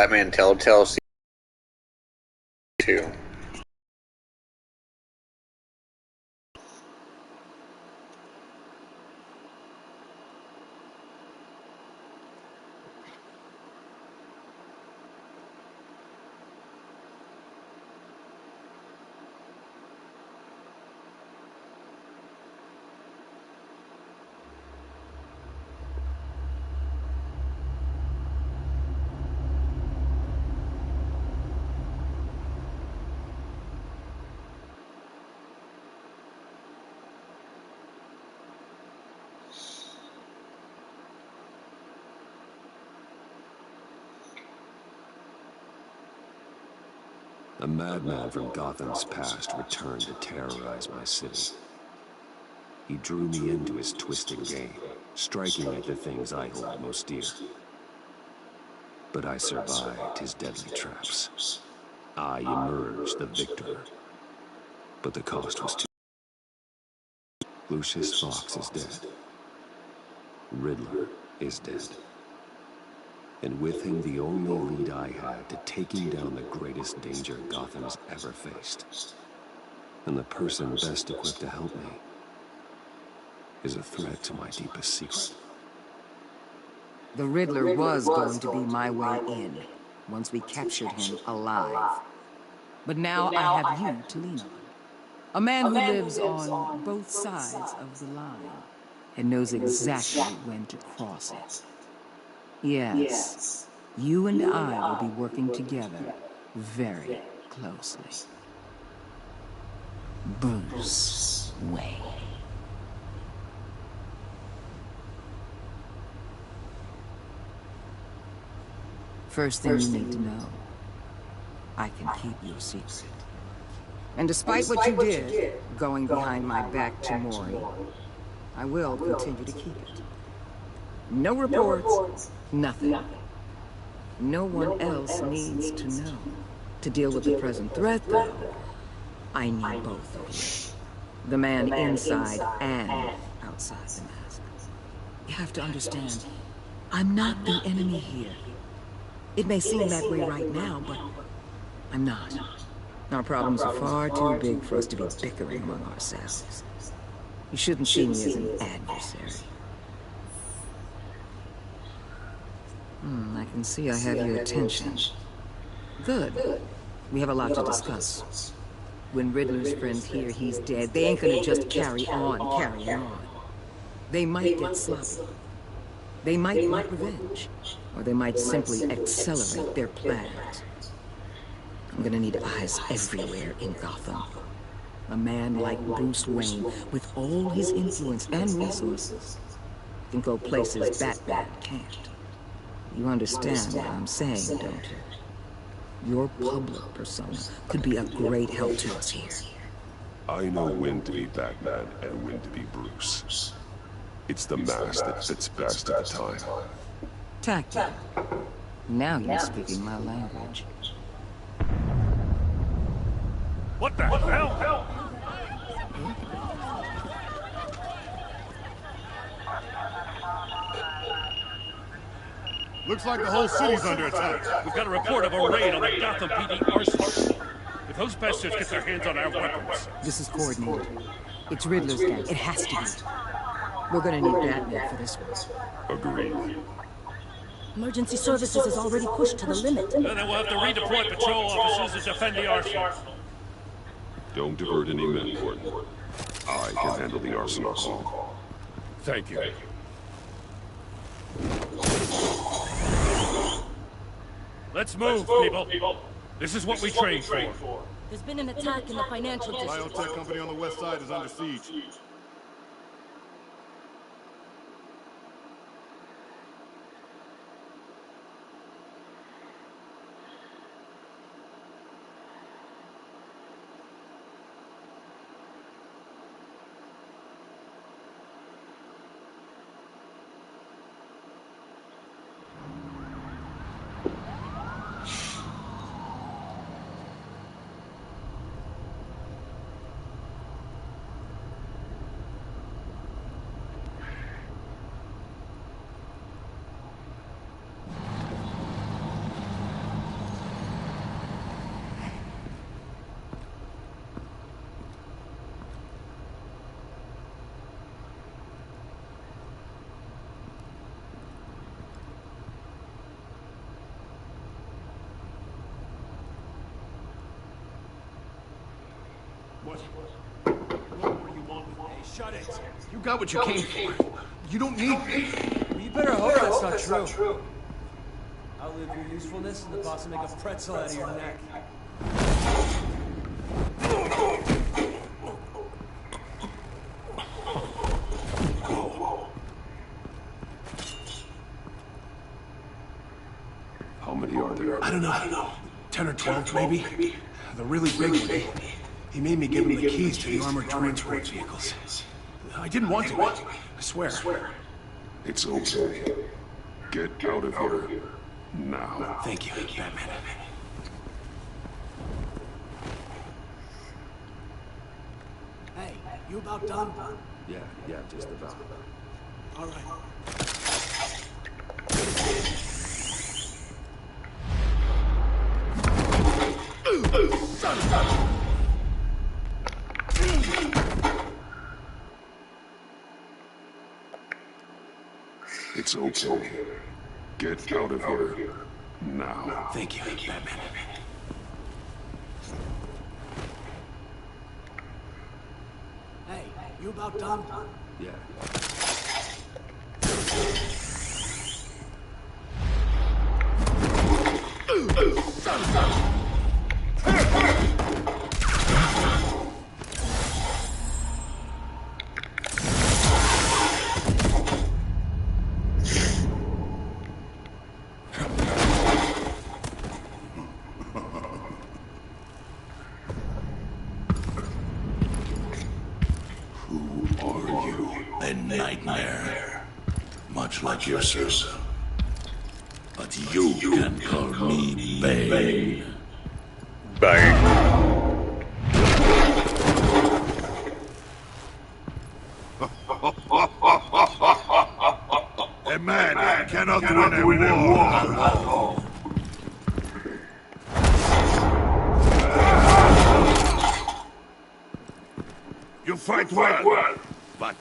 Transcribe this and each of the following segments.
Batman Telltale Season 2. A madman from Gotham's past returned to terrorize my city. He drew me into his twisted game, striking at the things I hold most dear. But I survived his deadly traps. I emerged the victor. But the cost was too. Lucius Fox is dead. Riddler is dead. And with him the only lead I had to taking down the greatest danger Gotham's ever faced. And the person best equipped to help me is a threat to my deepest secret. The Riddler was going to be my way in, once we captured him alive. But now I have you to lean on. A man who lives on both sides of the line, and knows exactly when to cross it. Yes, you and I will be working together very closely. Bruce Wayne. First thing you need to know, I can keep your secret. And despite what you did, going behind my back to Maury, I will continue to keep it. No reports, nothing. No one else needs to know. To deal with the present threat, though, I need both of you. The man inside and outside the mask. You have to understand, I'm not the enemy here. It may seem that way right now, but I'm not. Our problems are far too big for us to be bickering among ourselves. You shouldn't see me as an adversary. I can see I have your attention. Good. We have a lot to discuss. When Riddler's friends hear he's dead, they ain't gonna just carry on. They might get sloppy. They might want revenge. Or they might simply accelerate their plans. I'm gonna need eyes everywhere in Gotham. A man like Bruce Wayne, with all his influence and resources, can go places Batman can't. You understand what I'm saying, don't you? Your public persona could be a great help to us here. I know when to be Batman and when to be Bruce. It's the mask that fits best at the time. Tactic. Now you're speaking my language. What the hell? Looks like the whole city's under attack. We've got a report of a raid on the Gotham PD arsenal. If those bastards get their hands on our weapons... This is coordinated. It's Riddler's gang. It has to be. We're gonna need Batman for this one. Agreed. Emergency services is already pushed to the limit. Then we'll have to redeploy patrol officers to defend the arsenal. Don't divert any men, Gordon. I can handle the arsenal call. Thank you. Let's move, people. This is what we trained for. There's been an attack in the financial district. Biotech company on the west side is under siege. Shut it. You got what you came for. You don't need me. Well, you better hope that's not true. I'll leave your usefulness and the boss will make a pretzel out of your neck. How many are there? I don't know. 10 or 12, maybe. The really big one. He made me give him the keys to the armored transport vehicles. I didn't want to. I swear. It's okay. Get out of here. Now. Thank you, Batman. Hey, you about done? Yeah, just about. All right. It's okay. Get out of here. Now. Thank you, Batman. Hey, you about done? Yeah. A nightmare, much like yourself. But you can call me Bane. A man cannot win a war alone. You fight well, but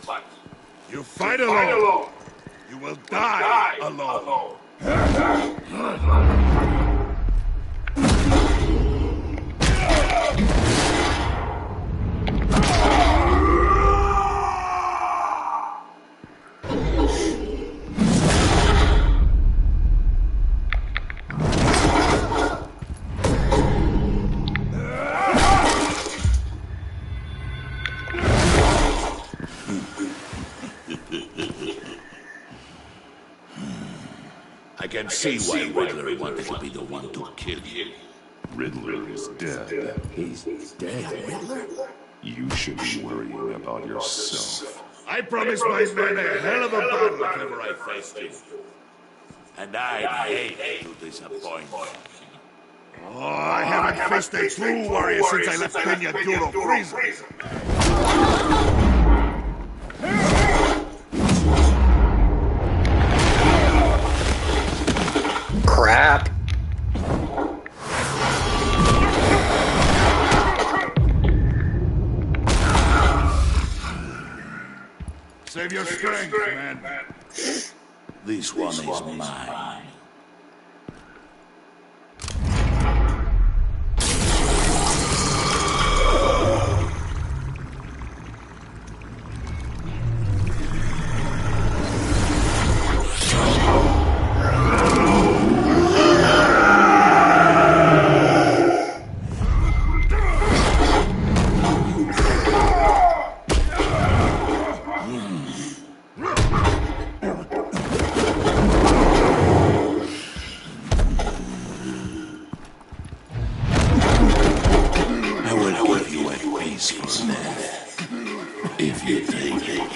you fight alone. You will die alone. I can see why Riddler wanted to be the one to kill you. Riddler is dead. He's dead? Riddler? You should be worrying about yourself. I promised my men a hell of a battle Whenever I faced you. And I hate to disappoint you. Oh, I haven't faced a true warrior since I left Peña Duro prison. Crap. Save your strength, man. This one is mine. If you take it.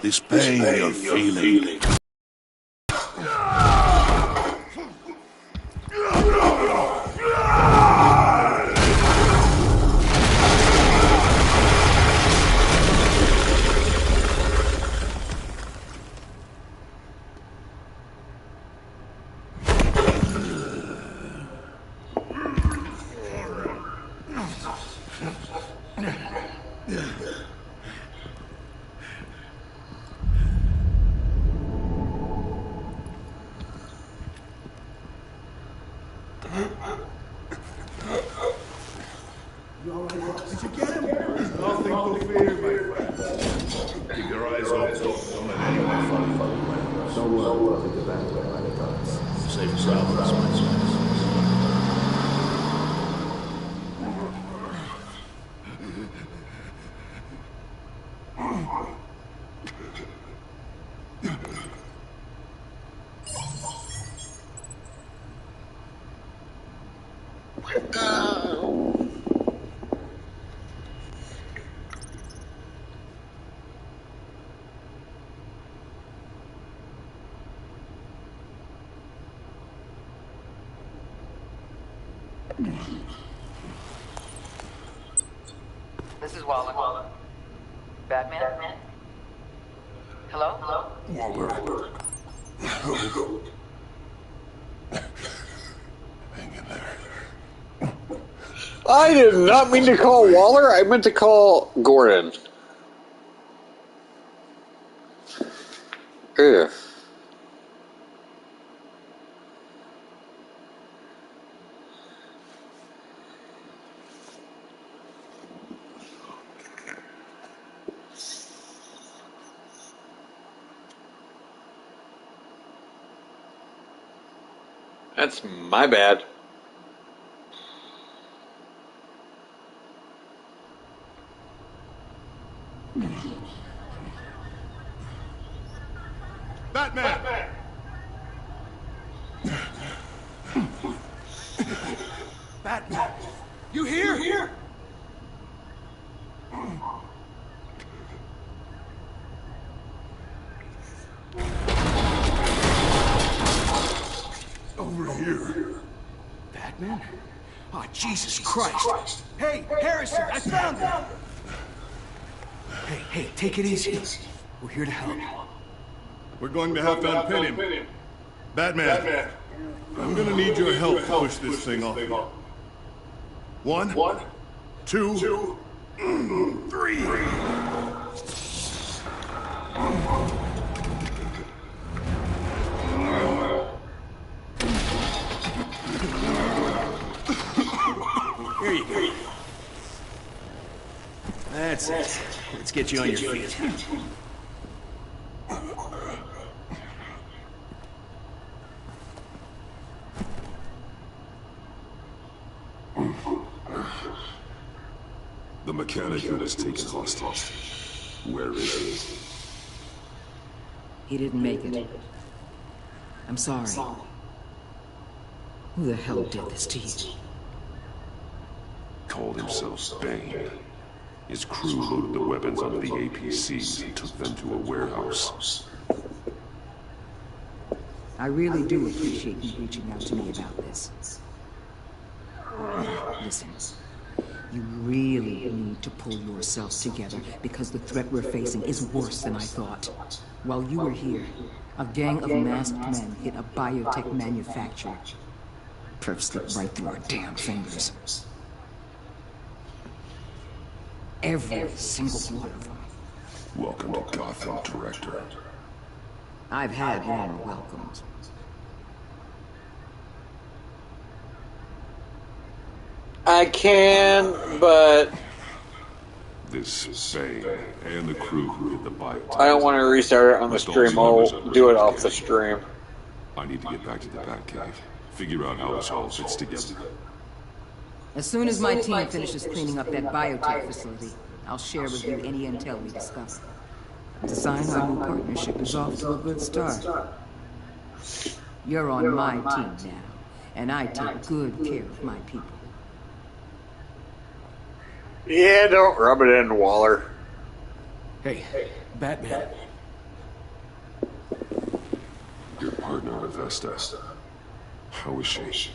This pain you're feeling. Did you get him? Nothing to fear, my friend. Keep your eyes open. Don't let anyone find you. So we'll take it back to my thoughts. Safe travels, my friends. This is Waller. Batman? Hello? Waller. Hang in there. I did not mean to call Waller. I meant to call Gordon. Ugh. That's my bad. Batman! Batman! You here? Over here. Batman? Oh, Jesus Christ! Hey, Harrison, I found him! Hey, take it easy. We're here to help. We're going to have to unpin him. Batman, I'm gonna need your help to push this thing off. 1, 2, 3. Here you go. That's it. Let's get you on your feet. The mechanic who was taken hostage. Where is he? He didn't make it. I'm sorry. Who the hell did this to you? Called himself Bane. His crew loaded the weapons onto the APCs and took them to a warehouse. I really do appreciate you reaching out to me about this. Listen, you really need to pull yourself together because the threat we're facing is worse than I thought. While you were here, a gang of masked men hit a biotech manufacturer. Perf slipped right through our damn fingers. Every single one of them. Welcome to Gotham, Director. I've had warm welcomes. I can, but This Bane and the crew who hit the biotech. I don't want to restart it on the stream. I'll do it off the stream. I need to get back to the Batcave. Figure out how this all fits together. As soon as my team finishes cleaning up that biotech facility, I'll share with you any intel we discover. To sign our new partnership is off to a good start. You're on my team now, and I take good care of my people. Yeah, don't rub it in, Waller. Hey, Batman. Your partner, Avesta. How is she?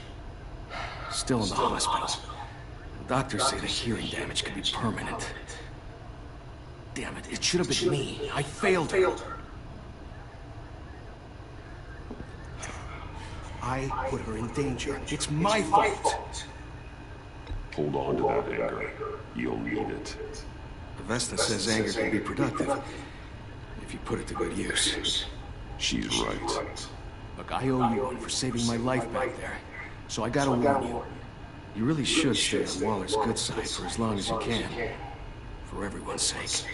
Still in the hospital. Doctors say the hearing damage could be permanent. Damn it, it should have been me. I failed her. I put her in danger. It's my fault. Hold on to that anger. You'll need it. Avesta says anger can be productive if you put it to good use. She's right. Look, I owe you one for saving my life back there. So I gotta warn you. You really should stay on Waller's good side for as long as you can. For everyone's sake.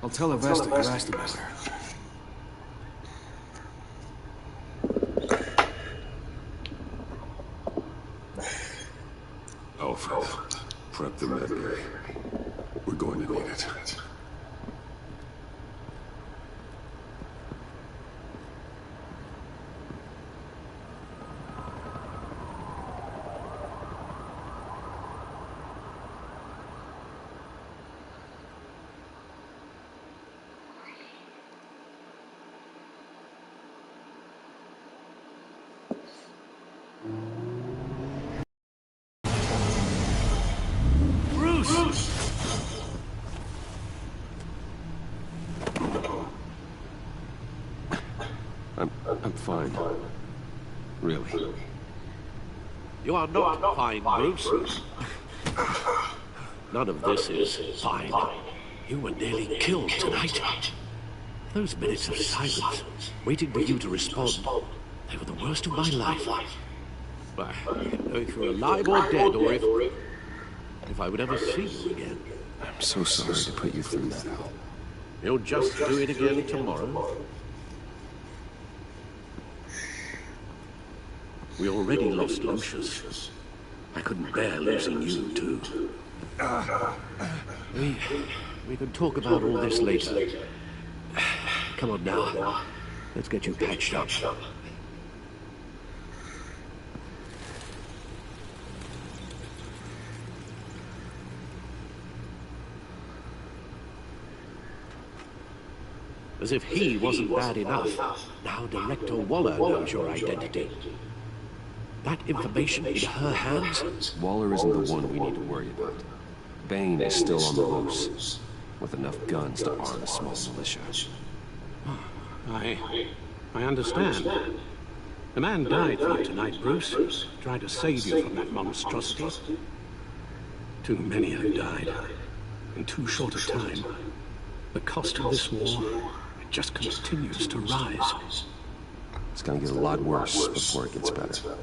I'll tell Avesta you asked about her. Alfred, prep the med bay. We're going to need it. I'm fine. Really. You are not fine, Bruce. None of this is fine. You were nearly killed tonight. Those minutes of silence, waiting for you to respond, they were the worst of my life. Why, I didn't know if you were alive or dead, or if I would ever see you again. I'm so sorry to put you through that, Al. You'll just do it again tomorrow. We already lost Lucius. I couldn't bear losing you, too. We can talk about all this later. Come on now. Let's get you patched up. As if he wasn't bad enough, now Director Waller knows your identity. That information in her hands? Waller isn't the one we need to worry about. Bane is still on the loose, with enough guns to arm a small militia. I understand. The man died for you tonight, Bruce. Tried to save you from that monstrosity. Too many have died. In too short a time. The cost of this war, it just continues to rise. It's gonna get a lot worse before it gets better.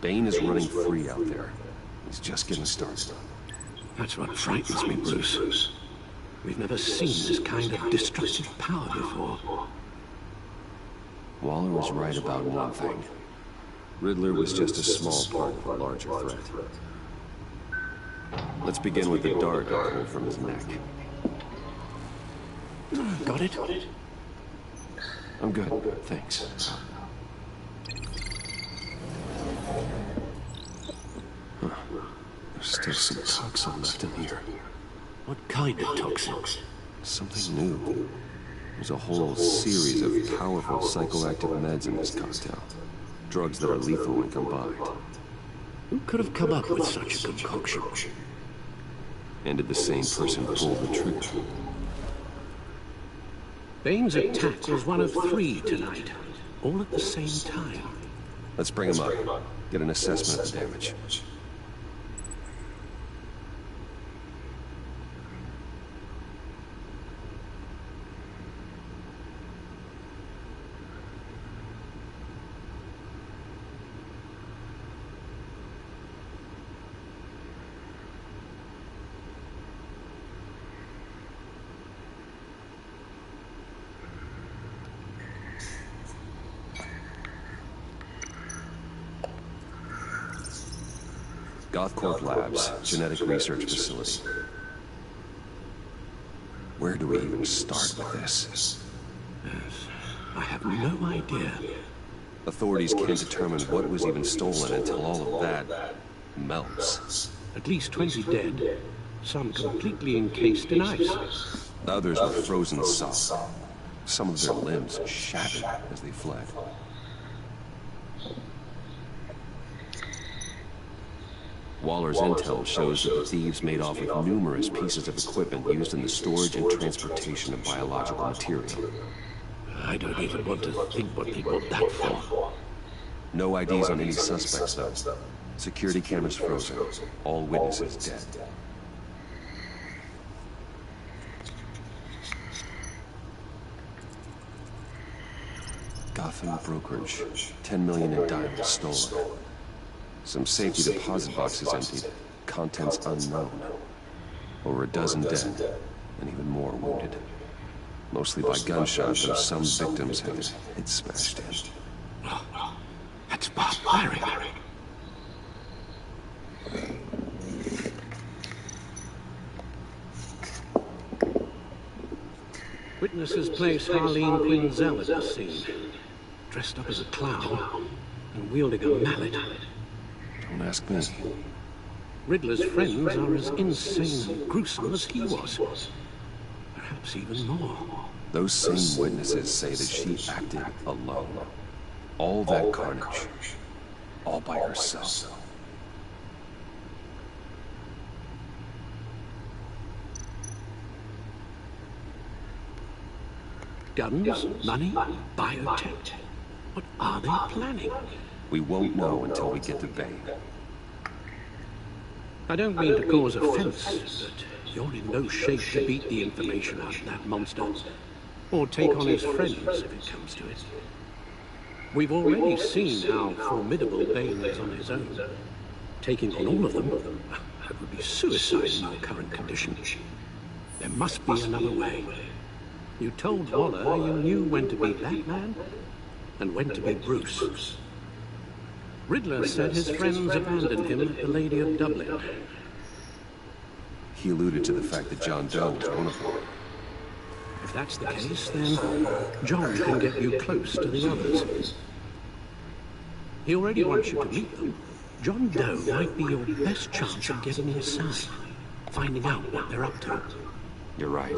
Bane is running free out there. He's just getting started. That's what frightens me, Bruce. We've never seen this kind of destructive power before. Waller was right about one thing. Riddler was just a small part of a larger threat. Let's begin with the dart I pulled from his neck. Got it? I'm good, thanks. Huh. There's still some toxin left in here. What kind of toxin? Something new. There's a whole series of powerful psychoactive meds in this cocktail. Drugs that are lethal when combined. Who could have come up with such a concoction? And did the same person pull the trigger? Bane's attack was one of 3 tonight, all at the same time. Let's bring him up. Get an assessment of the damage. Gothcorp Labs, genetic research facility. Where do we even start with this? Yes, I have no idea. Authorities can't determine what was even stolen until all of that melts. At least 20 dead, some completely encased in ice. Others were frozen solid. Some of their limbs shattered as they fled. Waller's intel shows that the thieves made off with numerous pieces of equipment used in the storage and transportation of biological material. I don't even want to think what they want that for. No IDs on any suspects, though. Security cameras frozen. All witnesses dead. Gotham brokerage. 10 million in diamonds stolen. Some safety deposit boxes emptied. Contents unknown. Over a dozen dead, and even more wounded. Mostly by gunshot, though some victims had their heads smashed in. That's barbaric. Witnesses place Harleen Quinzel at the scene, dressed up as a clown and wielding a mallet. Don't ask me. Riddler's friends are as insane and gruesome as he was. Perhaps even more. Those same witnesses say that she acted alone. All that carnage. All by herself. Guns, money, biotech. What are they planning? We won't know until we get to Bane. I don't mean to cause offense, but you're in no shape to beat the information out of that monster. Or take on his friends, if it comes to it. We've already seen how formidable Bane is on his own. Taking on all of them, that would be suicide in your current condition. There must be another way. You told Waller you knew when to be Batman and when to be Bruce. Riddler said his friends abandoned him at the Lady of Dublin. He alluded to the fact that John Doe was one of them. If that's the case, then John can get you close to the others. He already wants you to meet them. John Doe might be your best chance of getting inside, finding out what they're up to. You're right.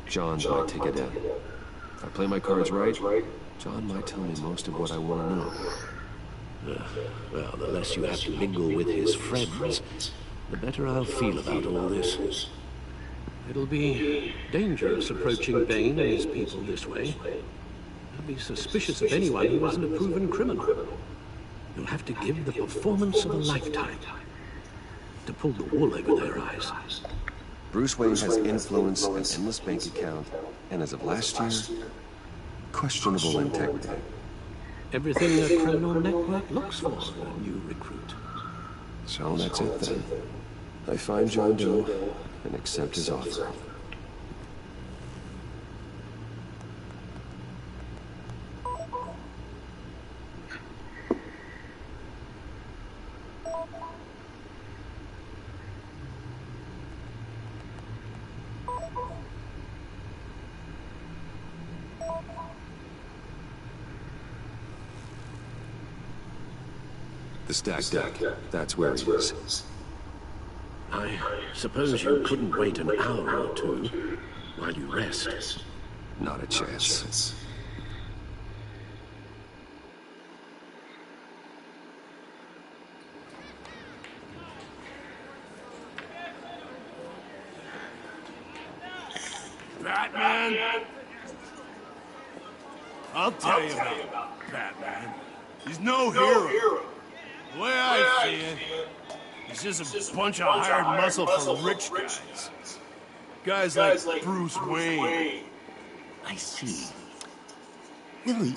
John's my ticket in. If I play my cards right, John might tell me most of what I want to know. Well, the less you have to mingle with his friends, the better I'll feel about all this. It'll be dangerous approaching Bane and his people this way. I'd be suspicious of anyone who isn't a proven criminal. You'll have to give the performance of a lifetime to pull the wool over their eyes. Bruce Wayne has influence, an endless bank account, and as of last year, questionable integrity. Everything a criminal network looks for in a new recruit. So that's it then. I find John Doe and accept his offer. The stack deck. That's where he is. I suppose you couldn't wait an hour or two while you rest. Not a chance. Batman? I'll tell you about Batman. He's no hero. The way I see it, he's just a bunch of hired muscle for rich guys. Guys like Bruce Wayne. I see. Willie,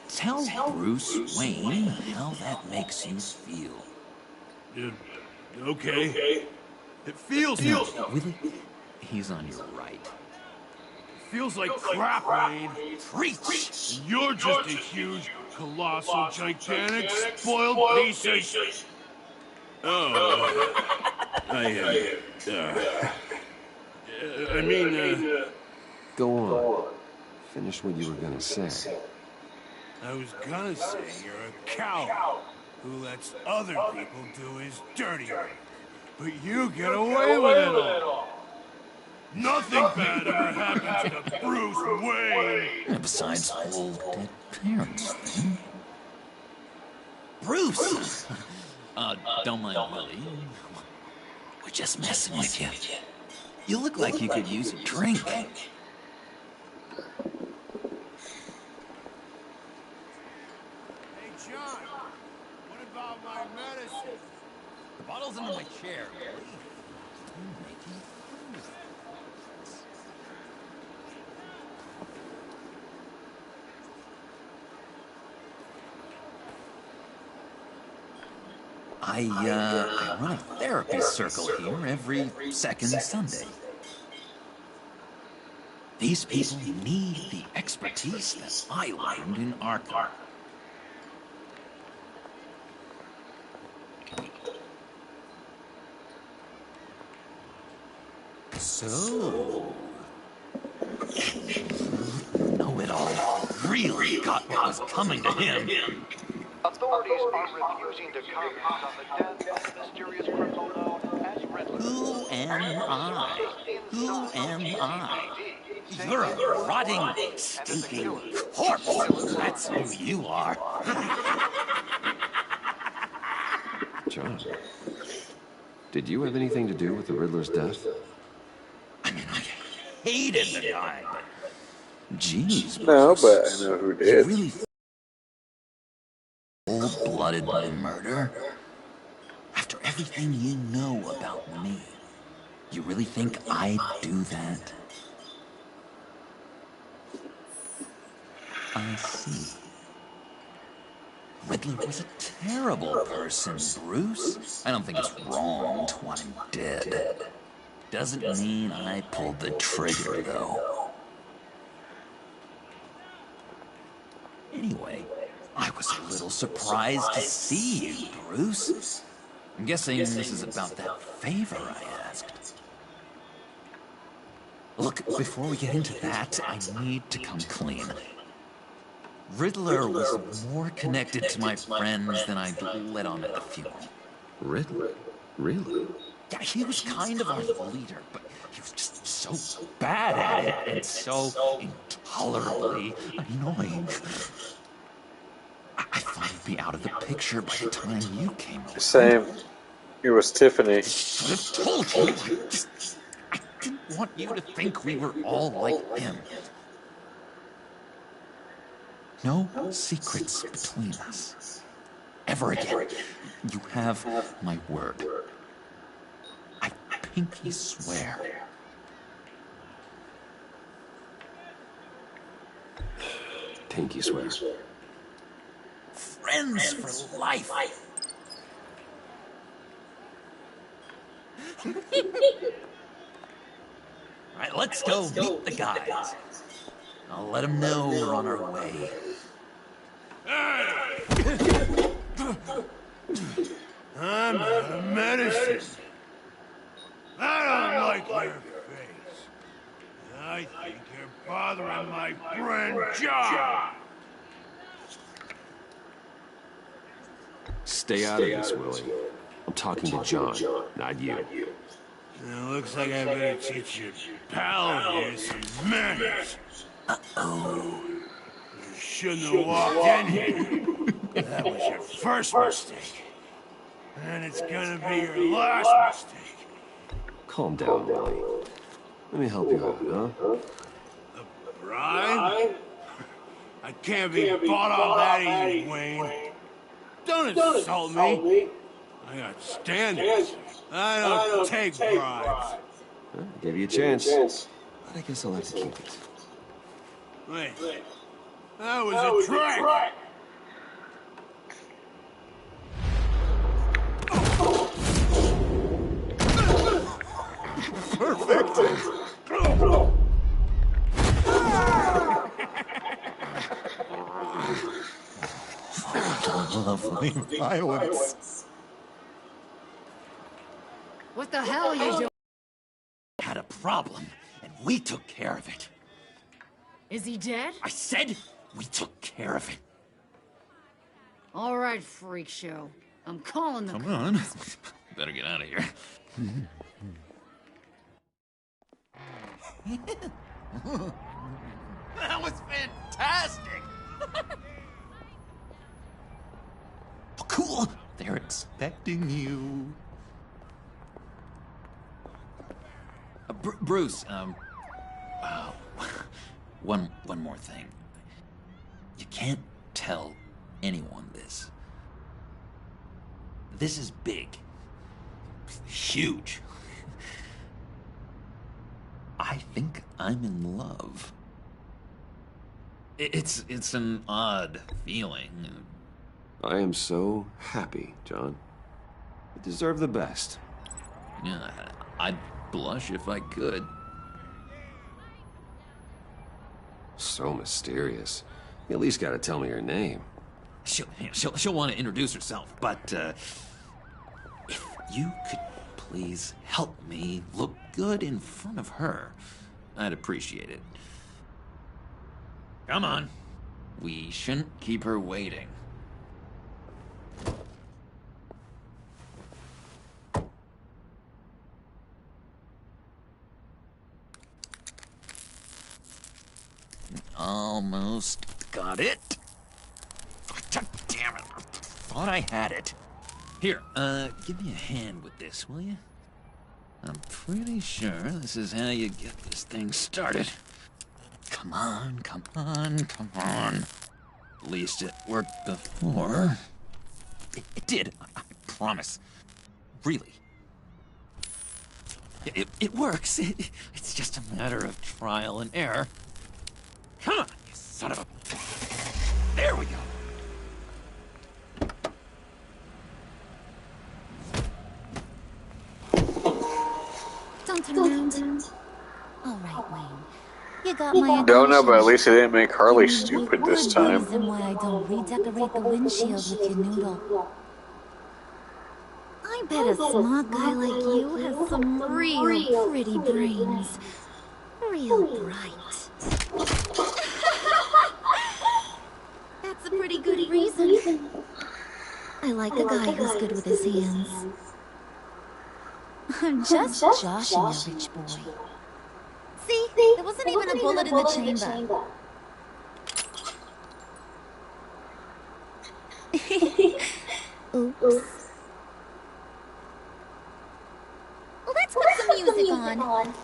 tell Bruce Wayne how that makes you feel. Okay. It feels Willie, he's on your right. feels like crap, Wayne. Preach! You're just a huge, colossal, gigantic, spoiled piece of... I mean, Go on. Finish what you were gonna say. I was gonna say you're a coward who lets other people do his dirty work. But you get away with it all. Nothing bad ever happens to Bruce Wayne. And besides the whole dead parents thing. Bruce! Don't mind Willie. We're just messing with you. You look like you could use a drink. Hey, John, what about my medicine? The bottle's under my chair, Willie. I run a therapy circle here every second Sunday. These people need the expertise that I learned in Arkham. So, know-it-all really got what was coming to him. Authorities are refusing to comment on the death of the mysterious criminal known as Riddler. Who am I? Who am I? You're a rotting, stinking corpse. That's who you are. John, did you have anything to do with the Riddler's death? I mean, I hated the guy, but... Jeez, No, but I know who you did. really cold-blooded murder? After everything you know about me, you really think I'd do that? I see. Riddler was a terrible person, Bruce. I don't think it's wrong to want him dead. Doesn't mean I pulled the trigger, though. Anyway, I was a little surprised to see you, Bruce. I'm guessing this is about that favor I asked. Look, before we get into that, I need to come clean. Riddler was more connected to my friends than I'd let on at the funeral. Riddler? Really? Yeah, he was kind of our leader, but he was just so bad at it and so intolerably annoying. I thought he'd be out of the picture by the time you came around. Same. It was Tiffany. I should have told you. I didn't want you to think we were all like him. No secrets between us. Ever again. You have my word. I pinky swear. Pinky swear. Friends for life. All right, let's go meet the guys. I'll let them know we're on our way. I'm out of medicine. I don't like your face. I think you're bothering my friend John. Stay out of this, Willie. I'm talking to John, not you. It looks like I better teach your pal here some manners. Uh-oh. You shouldn't have walked in here. That was your first mistake. And it's gonna be your last mistake. Calm down, Willie. Let me help you out, huh? A bribe? I can't be bought off that easy, Wayne. Don't insult me. I got standards. I don't take bribes. Well, I gave you a chance, but I guess I'll have to keep it. Wait. That was a trick! Lovely violence. What the hell are you doing? Had a problem, and we took care of it. Is he dead? I said we took care of it. All right, freak show. I'm calling the Come on. Better get out of here. That was fantastic! Oh, cool! They're expecting you. Bruce, one more thing. You can't tell anyone this. This is big. Huge. I think I'm in love. It's an odd feeling. I am so happy, John. You deserve the best. Yeah, I'd blush if I could. So mysterious. You at least gotta tell me her name. She'll want to introduce herself, but, if you could please help me look good in front of her, I'd appreciate it. Come on. We shouldn't keep her waiting. Almost got it. God damn it. Thought I had it. Here, give me a hand with this, will you? I'm pretty sure this is how you get this thing started. Come on, come on, come on. At least it worked before. It did, I promise. Really. It works. It's just a matter of trial and error. Come on, you son of a... There we go. Don't turn around. All right, Wayne. You got my Don't know, but at least it didn't make Harley stupid this time. reason why I don't redecorate the windshield with your noodle. I bet a smart guy like you has some real pretty brains. Real bright. That's a pretty good reason. I like a guy who's good with his hands. I'm just joshing you, rich boy. See? There wasn't even a bullet in the chamber. Oops. Let's put some music on.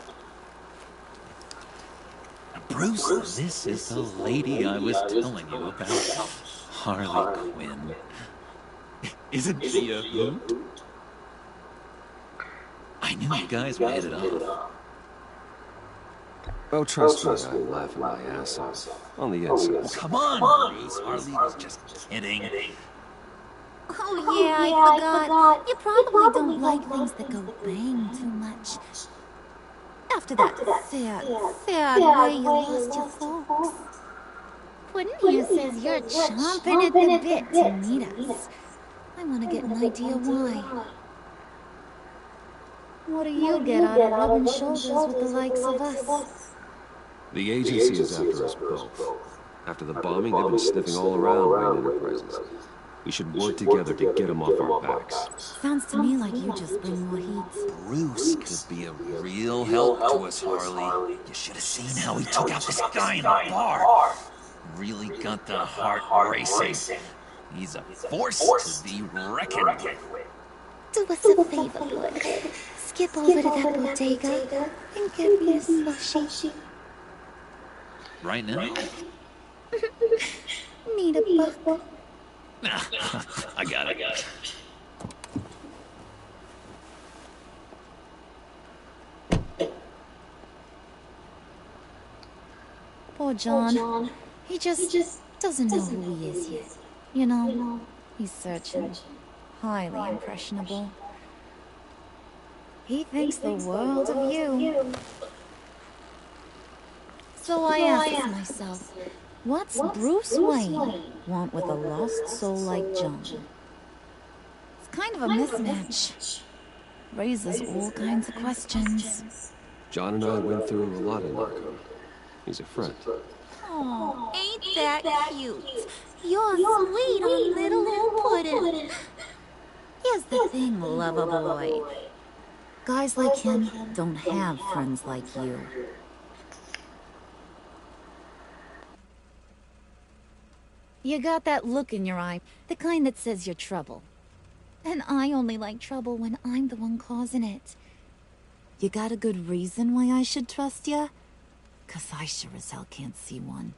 Bruce, this is the lady I was telling you about. Harley Quinn. Isn't she a hoot? I knew you guys would hit it off. Oh, trust me, I'm laughing my ass off. On the inside. Oh, come on, Bruce. Harley was just kidding. Oh yeah, I forgot. You probably don't like things that go bang too much. After that sad way you lost your folks. Quinn here says you're chomping at the bit to meet us. I want to get an idea why. What do you get out of rubbing shoulders with the likes of us? The agency is after us both. After the bombing, they've been sniffing all around Wayne Enterprises. We should work together to get them off our backs. Sounds to me like you just bring more heat. Bruce could be a real help to us, Harley. You should have seen how he took out this guy in the bar. Really got the heart racing. He's a force to be reckoned with. Do us a favor, Bud. Skip over to that bodega and get me a slushie. Right now? Need a buck. I got it. Poor John. He just doesn't know who he is yet. You know, he's searching. Highly impressionable. He thinks the world of you. So I asked myself, what's Bruce Wayne want with a lost soul like John? It's kind of a mismatch. Raises all kinds of questions. John and I went through a lot in Narco. He's a friend. Oh, ain't that cute? You're sweet on little old puddin'. Here's the thing, lover boy. Guys like him don't have friends like you. You got that look in your eye, the kind that says you're trouble. And I only like trouble when I'm the one causing it. You got a good reason why I should trust you? 'Cause I sure as hell can't see one.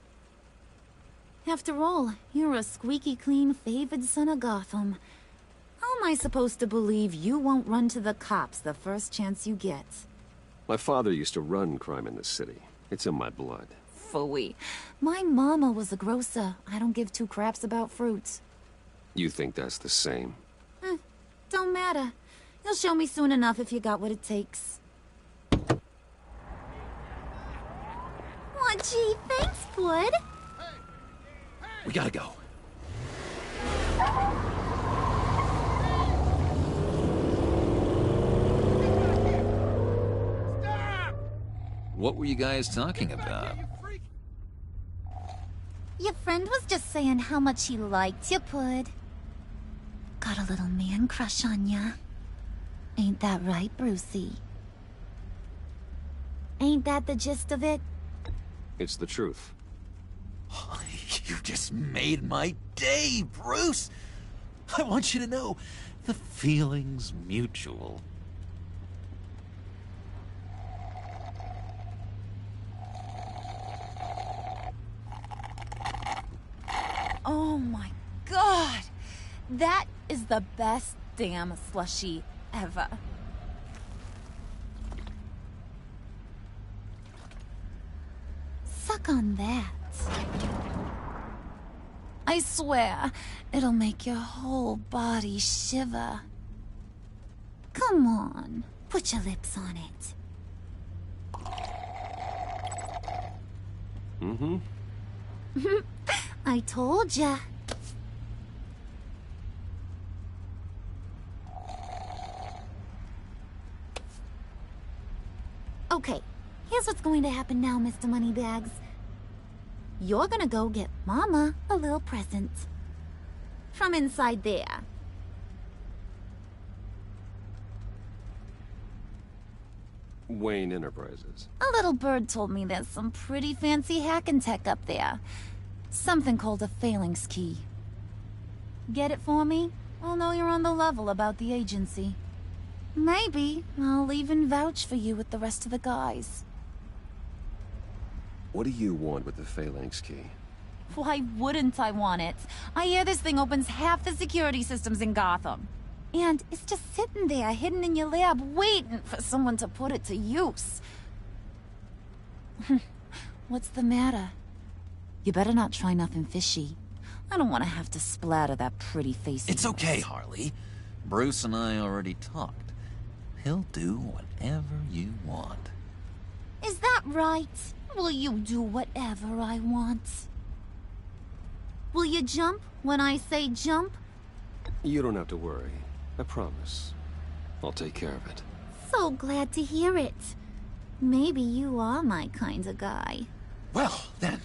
After all, you're a squeaky clean favored son of Gotham. How am I supposed to believe you won't run to the cops the first chance you get? My father used to run crime in the city. It's in my blood. Phooey. My mama was a grocer. I don't give two craps about fruits. You think that's the same? Don't matter. You'll show me soon enough if you got what it takes. Aw, gee, thanks, bud. We gotta go. What were you guys talking about? Your friend was just saying how much he liked you, Pud. Got a little man crush on ya. Ain't that right, Brucey? Ain't that the gist of it? It's the truth. You just made my day, Bruce! I want you to know, the feeling's mutual. Oh my god! That is the best damn slushie ever. Suck on that. I swear, it'll make your whole body shiver. Come on, put your lips on it. Mm-hmm. I told ya. Okay, here's what's going to happen now, Mr. Moneybags. You're gonna go get Mama a little present. From inside there. Wayne Enterprises. A little bird told me there's some pretty fancy hacking tech up there. Something called a phalanx key. Get it for me? I'll know you're on the level about the agency. Maybe I'll even vouch for you with the rest of the guys. What do you want with the phalanx key? Why wouldn't I want it? I hear this thing opens half the security systems in Gotham. And it's just sitting there, hidden in your lab, waiting for someone to put it to use. What's the matter? You better not try nothing fishy. I don't want to have to splatter that pretty face. It's okay, Harley. Bruce and I already talked. He'll do whatever you want. Is that right? Will you do whatever I want? Will you jump when I say jump? You don't have to worry. I promise. I'll take care of it. So glad to hear it. Maybe you are my kind of guy. Well, then,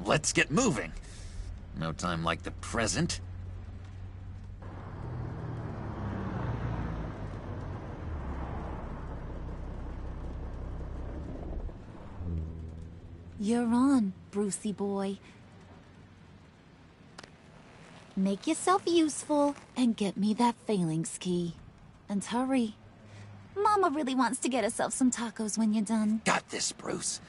let's get moving. No time like the present. You're on, Brucey boy. Make yourself useful and get me that phalanx key. And hurry. Mama really wants to get herself some tacos when you're done. Got this, Bruce.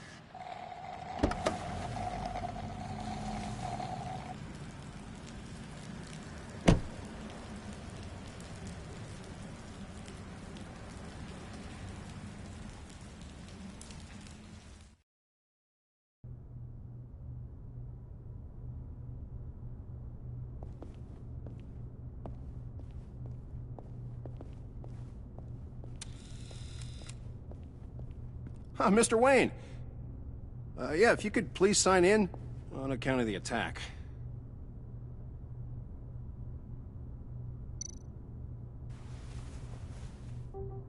Mr. Wayne. Yeah, if you could please sign in on account of the attack.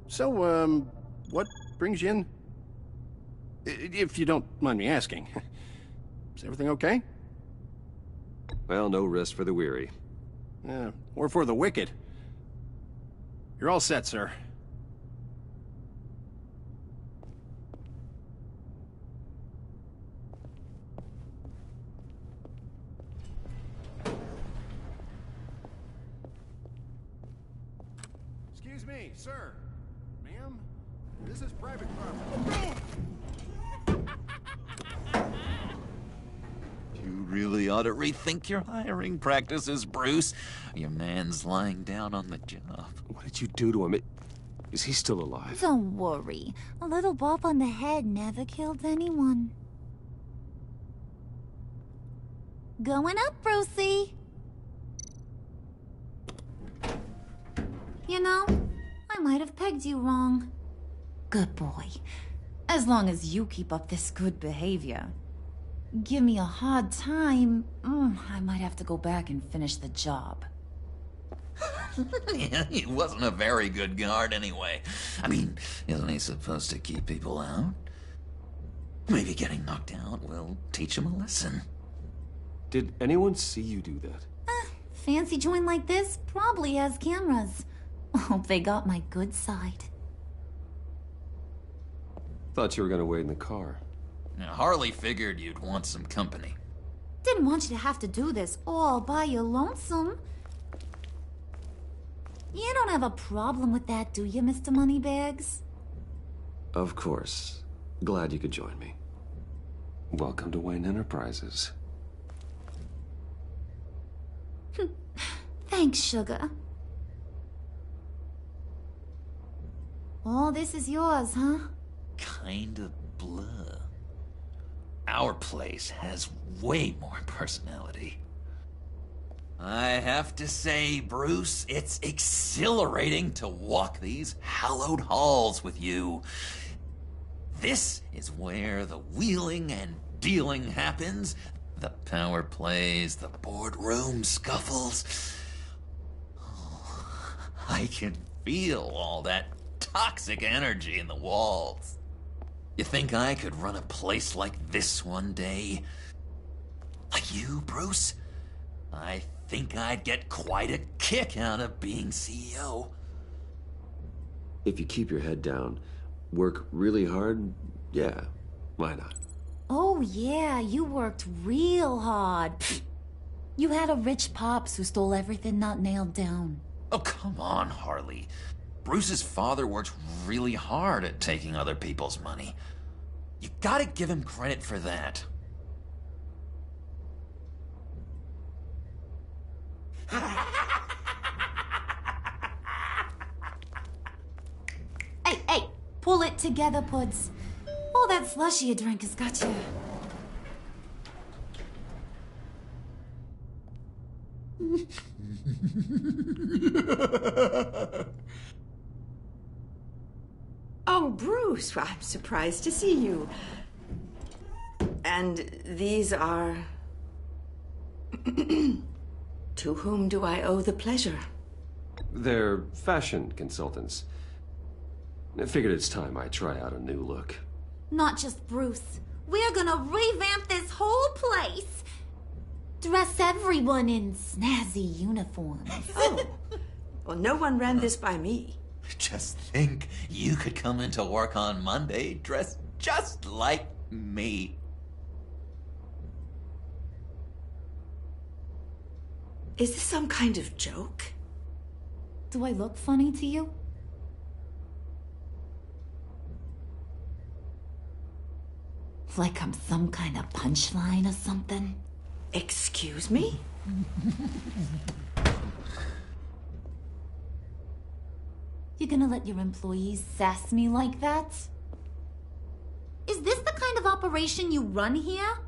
So, what brings you in? If you don't mind me asking. Is everything okay? Well, no rest for the weary. Or for the wicked. You're all set, sir. Excuse me, sir. Ma'am, this is private property. You really ought to rethink your hiring practices, Bruce. Your man's lying down on the job. What did you do to him? Is he still alive? Don't worry. A little bop on the head never killed anyone. Going up, Brucey. You know, I might have pegged you wrong. Good boy. As long as you keep up this good behavior. Give me a hard time, I might have to go back and finish the job. Yeah, he wasn't a very good guard anyway. I mean, isn't he supposed to keep people out? Maybe getting knocked out will teach him a lesson. Did anyone see you do that? Fancy joint like this probably has cameras. Hope they got my good side. Thought you were gonna wait in the car. Now, Harley figured you'd want some company. Didn't want you to have to do this all by your lonesome. You don't have a problem with that, do you, Mr. Moneybags? Of course. Glad you could join me. Welcome to Wayne Enterprises. Thanks, sugar. All this is yours, huh? Kinda blur. Our place has way more personality. I have to say, Bruce, it's exhilarating to walk these hallowed halls with you. This is where the wheeling and dealing happens. The power plays, the boardroom scuffles. Oh, I can feel all that toxic energy in the walls. You think I could run a place like this one day? Like you, Bruce? I think I'd get quite a kick out of being CEO. If you keep your head down, work really hard, yeah, why not? Oh yeah, you worked real hard. Pfft. You had a rich pops who stole everything not nailed down. Oh, come on, Harley. Bruce's father worked really hard at taking other people's money. You gotta give him credit for that. Hey, pull it together, Puds. All that slushy you drink has got you. Oh, Bruce, well, I'm surprised to see you. And these are... To whom do I owe the pleasure? They're fashion consultants. I figured it's time I try out a new look. Not just Bruce. We're gonna revamp this whole place. Dress everyone in snazzy uniforms. Oh, well, no one ran this by me. Just think, you could come into work on Monday dressed just like me. Is this some kind of joke? Do I look funny to you? Like I'm some kind of punchline or something? Excuse me? You gonna let your employees sass me like that? Is this the kind of operation you run here?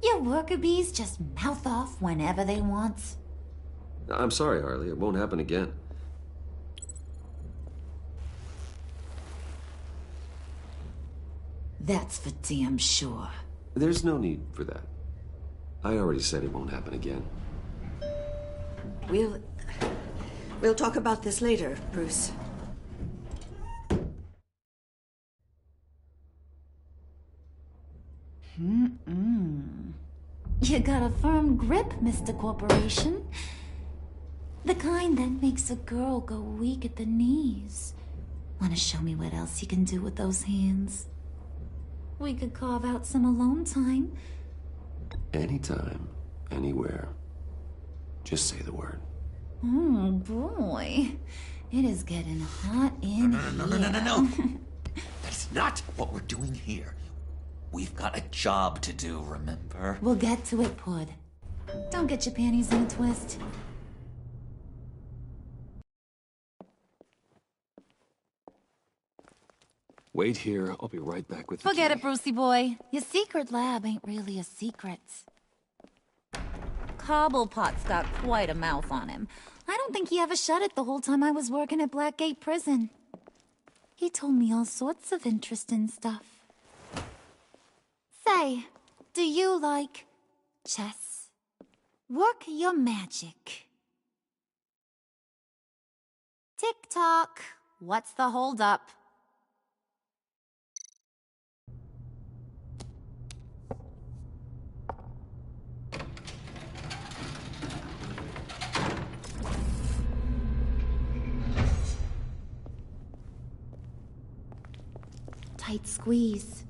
Your worker bees just mouth off whenever they want. I'm sorry, Harley. It won't happen again. That's for damn sure. There's no need for that. I already said it won't happen again. We'll talk about this later, Bruce. You got a firm grip, Mr. Corporation. The kind that makes a girl go weak at the knees. Wanna show me what else you can do with those hands? We could carve out some alone time. Anytime, anywhere. Just say the word. Oh, boy. It is getting hot in here. No. That's not what we're doing here. We've got a job to do, remember? We'll get to it, Pud. Don't get your panties in a twist. Wait here. I'll be right back with the Forget key. it, Brucey boy. Your secret lab ain't really a secret. Cobblepot's got quite a mouth on him. I don't think he ever shut it the whole time I was working at Blackgate Prison. He told me all sorts of interesting stuff. Say, do you like chess? Work your magic. Tick-tock. What's the holdup? Tight squeeze.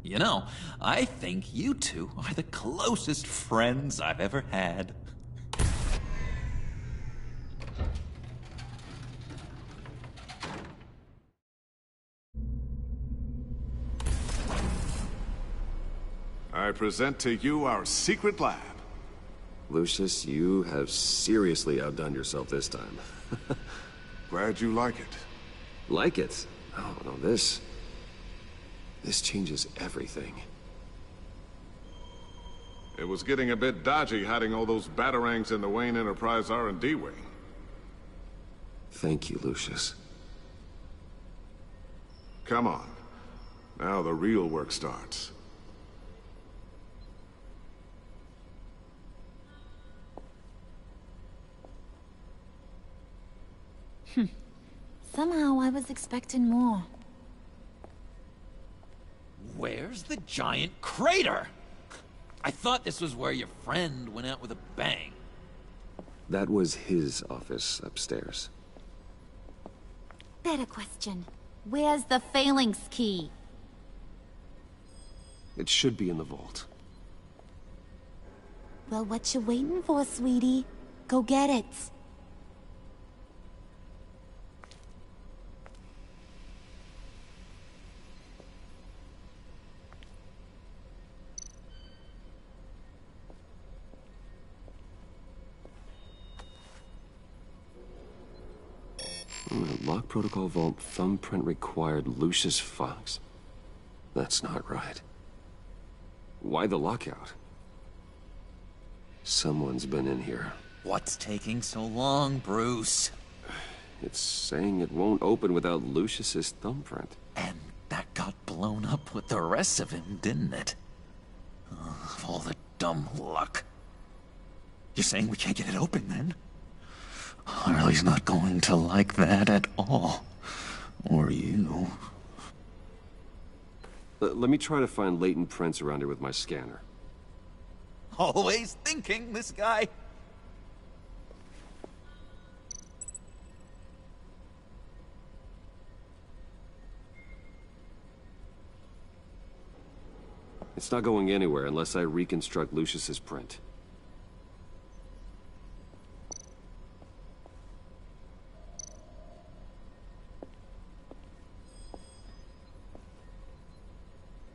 You know, I think you two are the closest friends I've ever had. I present to you our secret lab. Lucius, you have seriously outdone yourself this time. Glad you like it. Like it? Oh, no, this changes everything. It was getting a bit dodgy hiding all those batarangs in the Wayne Enterprise R&D wing. Thank you, Lucius. Come on. Now the real work starts. Somehow I was expecting more. Where's the giant crater? I thought this was where your friend went out with a bang. That was his office upstairs. Better question. Where's the phalanx key? It should be in the vault. Well, what you waiting for, sweetie? Go get it. Lock protocol vault thumbprint required Lucius Fox. That's not right. Why the lockout? Someone's been in here. What's taking so long, Bruce? It's saying it won't open without Lucius's thumbprint. And that got blown up with the rest of him, didn't it? All the dumb luck. You're saying we can't get it open, then? Harley's not going to like that at all. Or you. Let me try to find latent prints around here with my scanner. Always thinking, this guy. It's not going anywhere unless I reconstruct Lucius's print.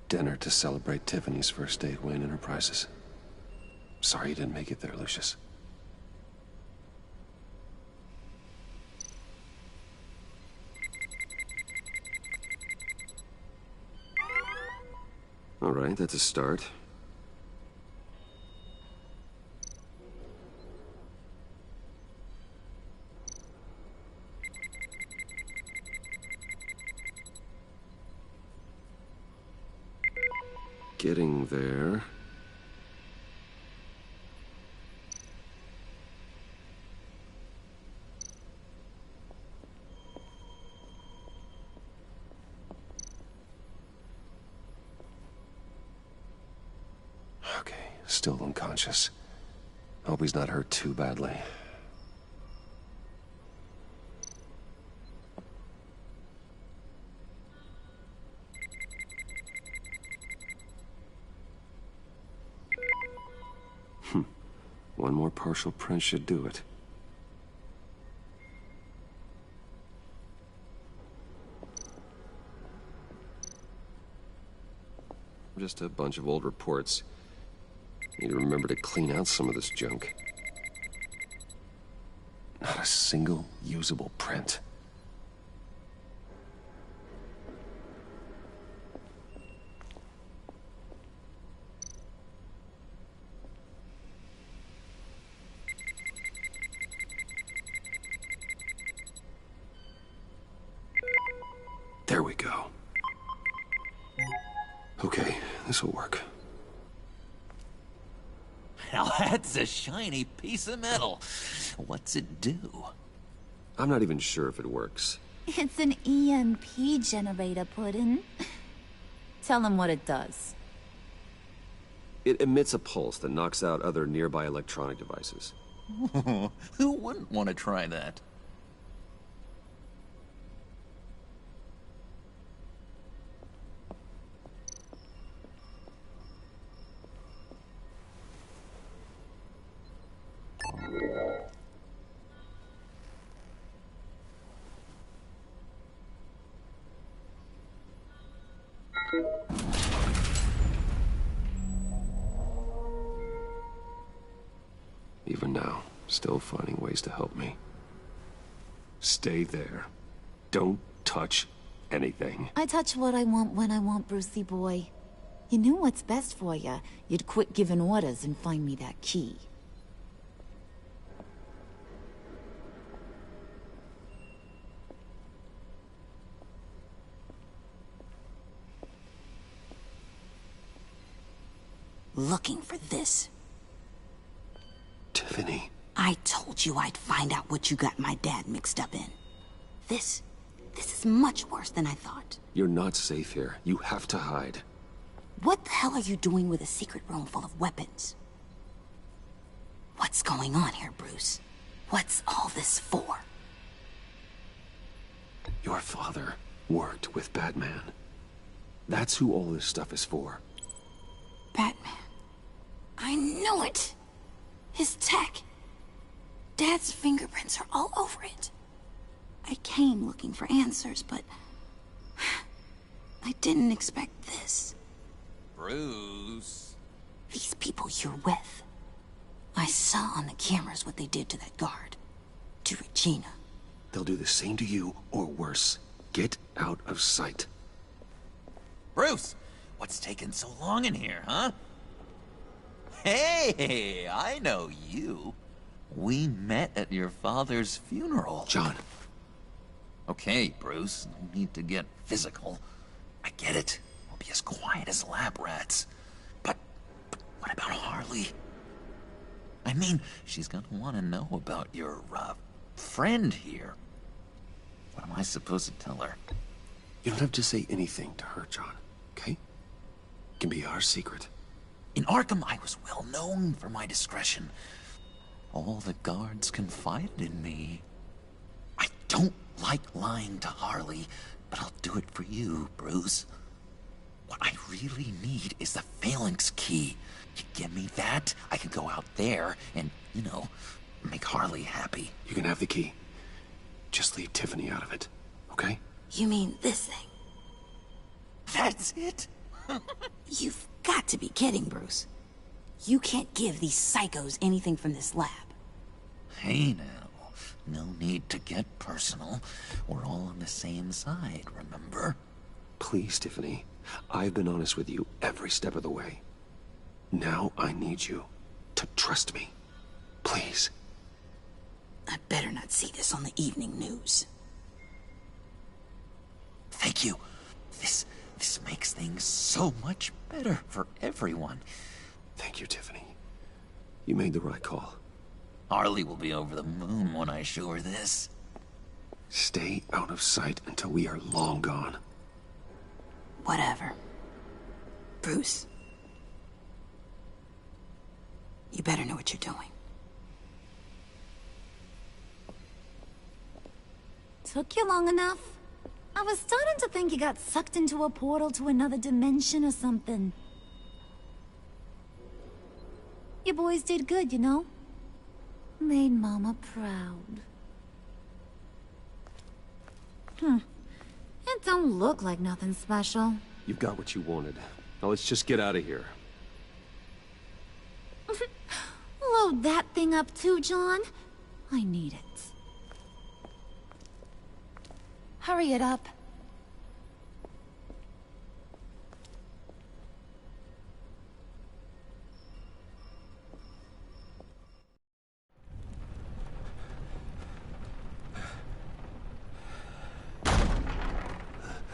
Dinner to celebrate Tiffany's first day at Wayne Enterprises. Sorry you didn't make it there, Lucius. All right, that's a start. Getting there. Okay, still unconscious. Hope he's not hurt too badly. One more partial print should do it. Just a bunch of old reports. Need to remember to clean out some of this junk. Not a single usable print. Okay, this'll work. Now that's a shiny piece of metal. What's it do? I'm not even sure if it works. It's an EMP generator, Puddin'. Tell him what it does. It emits a pulse that knocks out other nearby electronic devices. Who wouldn't want to try that? Even now, still finding ways to help me. Stay there. Don't touch anything. I touch what I want when I want, Brucey boy. You knew what's best for you. You'd quit giving orders and find me that key. Looking for this. Tiffany. I told you I'd find out what you got my dad mixed up in. This is much worse than I thought. You're not safe here. You have to hide. What the hell are you doing with a secret room full of weapons? What's going on here, Bruce? What's all this for? Your father worked with Batman. That's who all this stuff is for. Batman. I knew it! His tech. Dad's fingerprints are all over it. I came looking for answers, but I didn't expect this. Bruce. These people you're with. I saw on the cameras what they did to that guard. To Regina. They'll do the same to you, or worse. Get out of sight. Bruce! What's taking so long in here, huh? Hey, I know you. We met at your father's funeral. John. Okay, Bruce, no need to get physical. I get it. We'll be as quiet as lab rats. But what about Harley? I mean, she's gonna want to know about your, friend here. What am I supposed to tell her? You don't have to say anything to her, John, okay? It can be our secret. In Arkham, I was well known for my discretion. All the guards confided in me. I don't like lying to Harley, but I'll do it for you, Bruce. What I really need is the Phalanx key. You give me that, I can go out there and, you know, make Harley happy. You can have the key. Just leave Tiffany out of it, okay? You mean this thing? That's it? You've got to be kidding, Bruce. You can't give these psychos anything from this lab. Hey now, no need to get personal. We're all on the same side, remember? Please, Tiffany. I've been honest with you every step of the way. Now I need you to trust me. Please. I better not see this on the evening news. Thank you. This makes things so much better for everyone. Thank you, Tiffany. You made the right call. Harley will be over the moon when I show her this. Stay out of sight until we are long gone. Whatever. Bruce. You better know what you're doing. Took you long enough? I was starting to think you got sucked into a portal to another dimension or something. You boys did good, you know? Made Mama proud. It don't look like nothing special. You've got what you wanted. Now let's just get out of here. Load that thing up too, John. I need it. Hurry it up.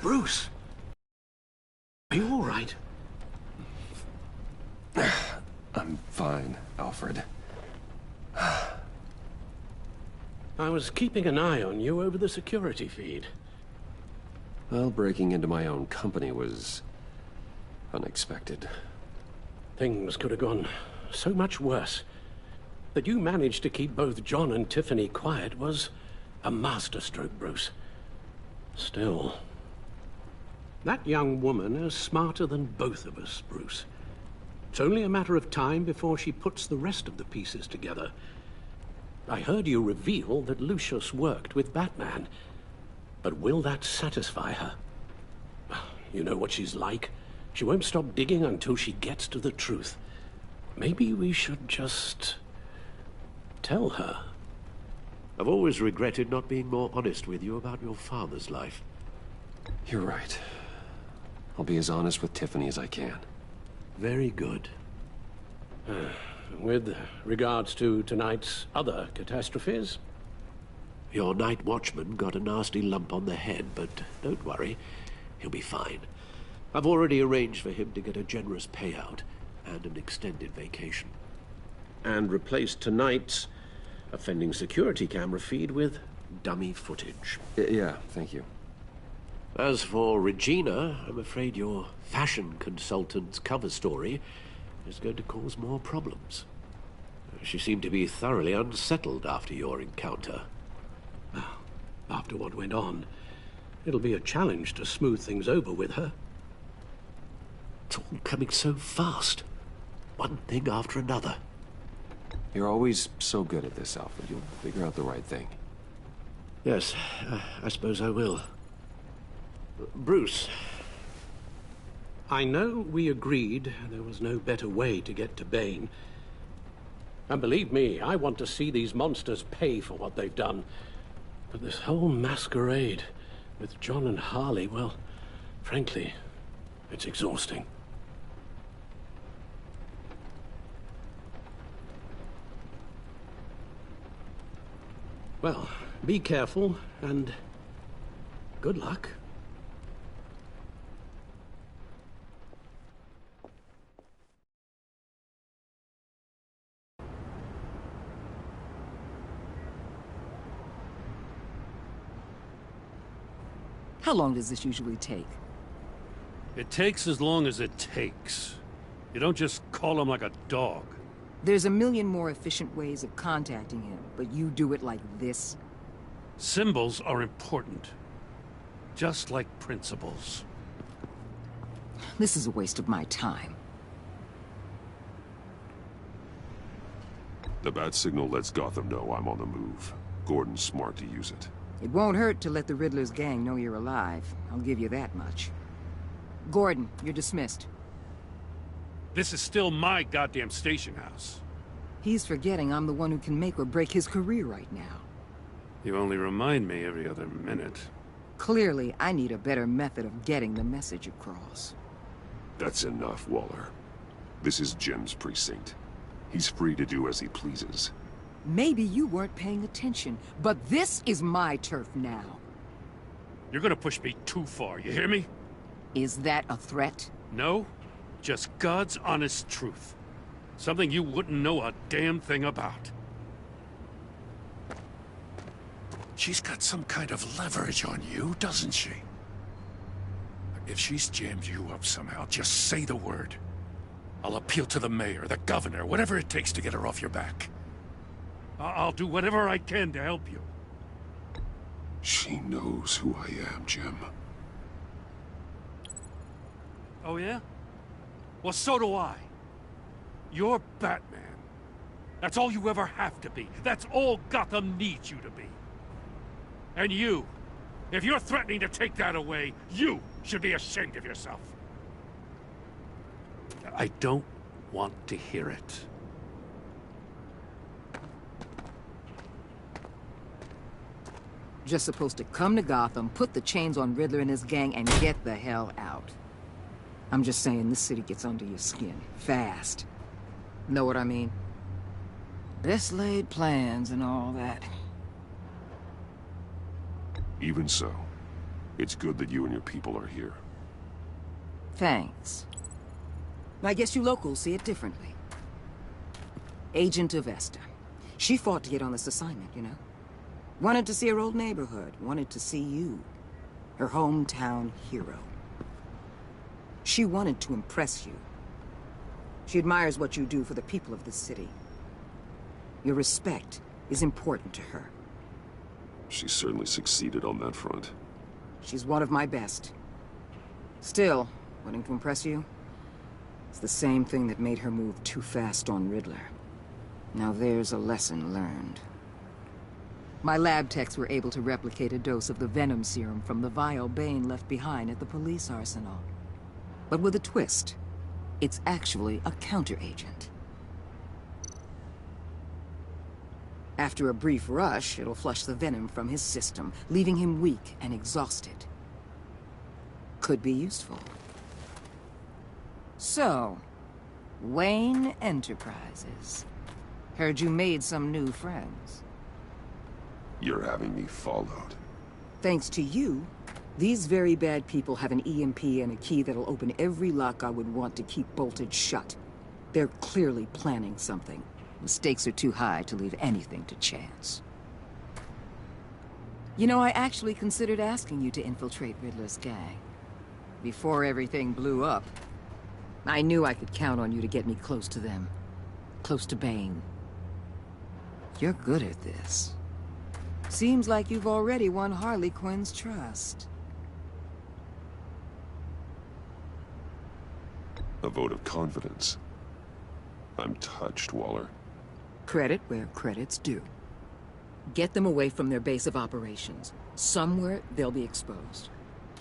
Bruce! Are you all right? Alfred. I was keeping an eye on you over the security feed. Well, breaking into my own company was unexpected. Things could have gone so much worse. That you managed to keep both John and Tiffany quiet was a masterstroke, Bruce. Still, that young woman is smarter than both of us, Bruce. It's only a matter of time before she puts the rest of the pieces together. I heard you reveal that Lucius worked with Batman. But will that satisfy her? You know what she's like. She won't stop digging until she gets to the truth. Maybe we should just tell her. I've always regretted not being more honest with you about your father's life. You're right. I'll be as honest with Tiffany as I can. Very good. With regards to tonight's other catastrophes? Your night watchman got a nasty lump on the head, but don't worry. He'll be fine. I've already arranged for him to get a generous payout and an extended vacation. And replaced tonight's offending security camera feed with dummy footage. Yeah, thank you. As for Regina, I'm afraid your fashion consultant's cover story is going to cause more problems. She seemed to be thoroughly unsettled after your encounter. After what went on, it'll be a challenge to smooth things over with her. It's all coming so fast. One thing after another. You're always so good at this, Alfred. You'll figure out the right thing. Yes, I suppose I will. Bruce, I know we agreed there was no better way to get to Bane. And believe me, I want to see these monsters pay for what they've done. But this whole masquerade with John and Harley, well, frankly, it's exhausting. Well, be careful, and good luck. How long does this usually take? It takes as long as it takes. You don't just call him like a dog. There's a million more efficient ways of contacting him, but you do it like this? Symbols are important. Just like principles. This is a waste of my time. The bat signal lets Gotham know I'm on the move. Gordon's smart to use it. It won't hurt to let the Riddler's gang know you're alive. I'll give you that much. Gordon, you're dismissed. This is still my goddamn station house. He's forgetting I'm the one who can make or break his career right now. You only remind me every other minute. Clearly, I need a better method of getting the message across. That's enough, Waller. This is Jim's precinct. He's free to do as he pleases. Maybe you weren't paying attention, but this is my turf now. You're gonna push me too far, you hear me? Is that a threat? No, just God's honest truth. Something you wouldn't know a damn thing about. She's got some kind of leverage on you, doesn't she? If she's jammed you up somehow, just say the word. I'll appeal to the mayor, the governor, whatever it takes to get her off your back. I'll do whatever I can to help you. She knows who I am, Jim. Oh, yeah? Well, so do I. You're Batman. That's all you ever have to be. That's all Gotham needs you to be. And you, if you're threatening to take that away, you should be ashamed of yourself. I don't want to hear it. Just supposed to come to Gotham, put the chains on Riddler and his gang, and get the hell out. I'm just saying, this city gets under your skin. Fast. Know what I mean? Best laid plans and all that. Even so, it's good that you and your people are here. Thanks. I guess you locals see it differently. Agent Avesta. She fought to get on this assignment, you know? Wanted to see her old neighborhood. Wanted to see you. Her hometown hero. She wanted to impress you. She admires what you do for the people of this city. Your respect is important to her. She certainly succeeded on that front. She's one of my best. Still, wanting to impress you? It's the same thing that made her move too fast on Riddler. Now there's a lesson learned. My lab techs were able to replicate a dose of the venom serum from the vial Bane left behind at the police arsenal. But with a twist. It's actually a counteragent. After a brief rush, it'll flush the venom from his system, leaving him weak and exhausted. Could be useful. So, Wayne Enterprises. Heard you made some new friends. You're having me followed. Thanks to you, these very bad people have an EMP and a key that'll open every lock I would want to keep bolted shut. They're clearly planning something. The stakes are too high to leave anything to chance. You know, I actually considered asking you to infiltrate Riddler's gang. Before everything blew up, I knew I could count on you to get me close to them. Close to Bane. You're good at this. Seems like you've already won Harley Quinn's trust. A vote of confidence. I'm touched, Waller. Credit where credit's due. Get them away from their base of operations. Somewhere they'll be exposed.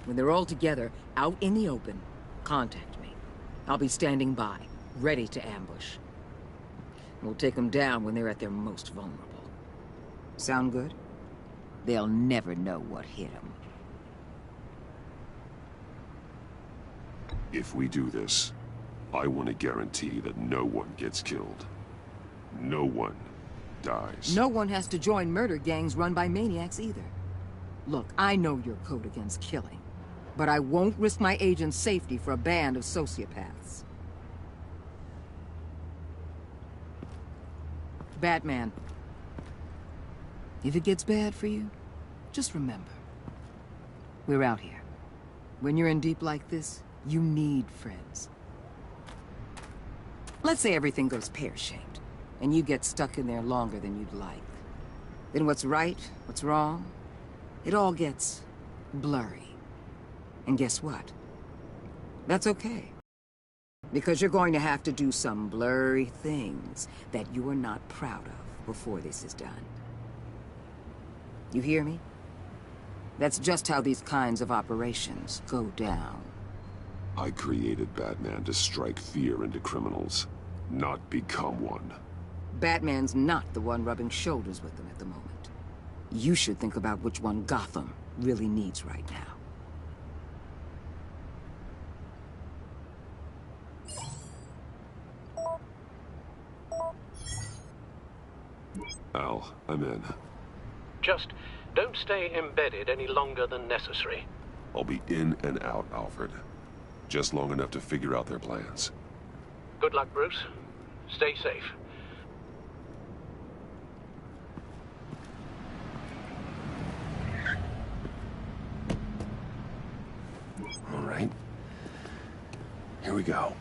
When they're all together, out in the open, contact me. I'll be standing by, ready to ambush. We'll take them down when they're at their most vulnerable. Sound good? They'll never know what hit them. If we do this, I want to guarantee that no one gets killed. No one dies. No one has to join murder gangs run by maniacs either. Look, I know your code against killing, but I won't risk my agent's safety for a band of sociopaths. Batman. If it gets bad for you, just remember. We're out here. When you're in deep like this, you need friends. Let's say everything goes pear-shaped, and you get stuck in there longer than you'd like. Then what's right, what's wrong, it all gets blurry. And guess what? That's okay. Because you're going to have to do some blurry things that you are not proud of before this is done. You hear me? That's just how these kinds of operations go down. I created Batman to strike fear into criminals, not become one. Batman's not the one rubbing shoulders with them at the moment. You should think about which one Gotham really needs right now. Al, I'm in. Just don't stay embedded any longer than necessary. I'll be in and out, Alfred. Just long enough to figure out their plans. Good luck, Bruce. Stay safe. All right. Here we go.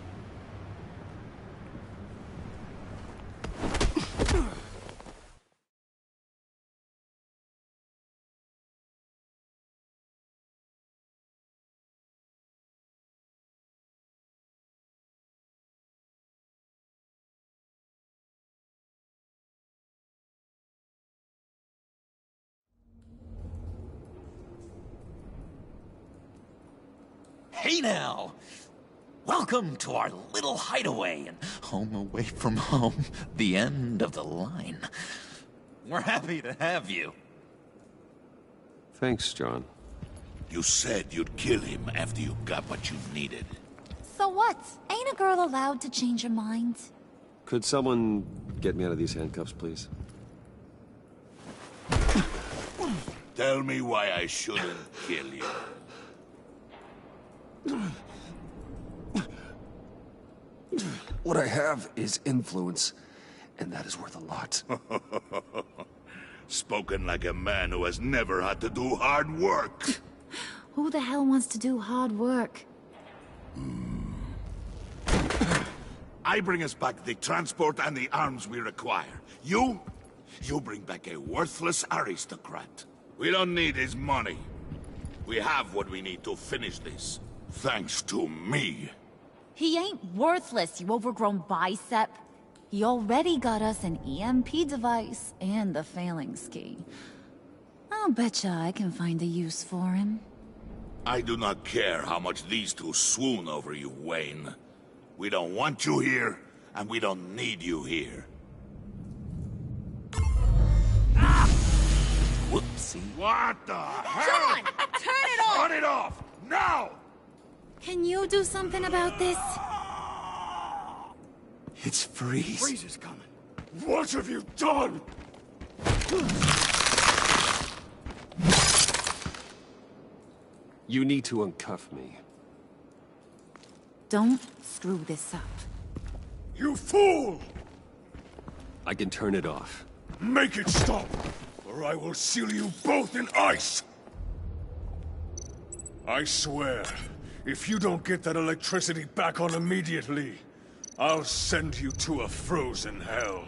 Hey now! Welcome to our little hideaway and home away from home, the end of the line. We're happy to have you. Thanks, John. You said you'd kill him after you got what you needed. So what? Ain't a girl allowed to change her mind? Could someone get me out of these handcuffs, please? Tell me why I shouldn't kill you. What I have is influence, And that is worth a lot. Spoken like a man who has never had to do hard work. Who the hell wants to do hard work? I bring us back the transport and the arms we require. You bring back a worthless aristocrat. We don't need his money. We have what we need to finish this. Thanks to me. He ain't worthless, you overgrown bicep. He already got us an EMP device and the phalanx key. I'll betcha I can find a use for him. I do not care how much these two swoon over you, Wayne. We don't want you here, and we don't need you here. Whoopsie. What the hell? John! Turn it off! Turn it off! Now! Can you do something about this? It's Freeze. Freeze is coming. What have you done? You need to uncuff me. Don't screw this up. You fool! I can turn it off. Make it stop, or I will seal you both in ice! I swear, if you don't get that electricity back on immediately, I'll send you to a frozen hell.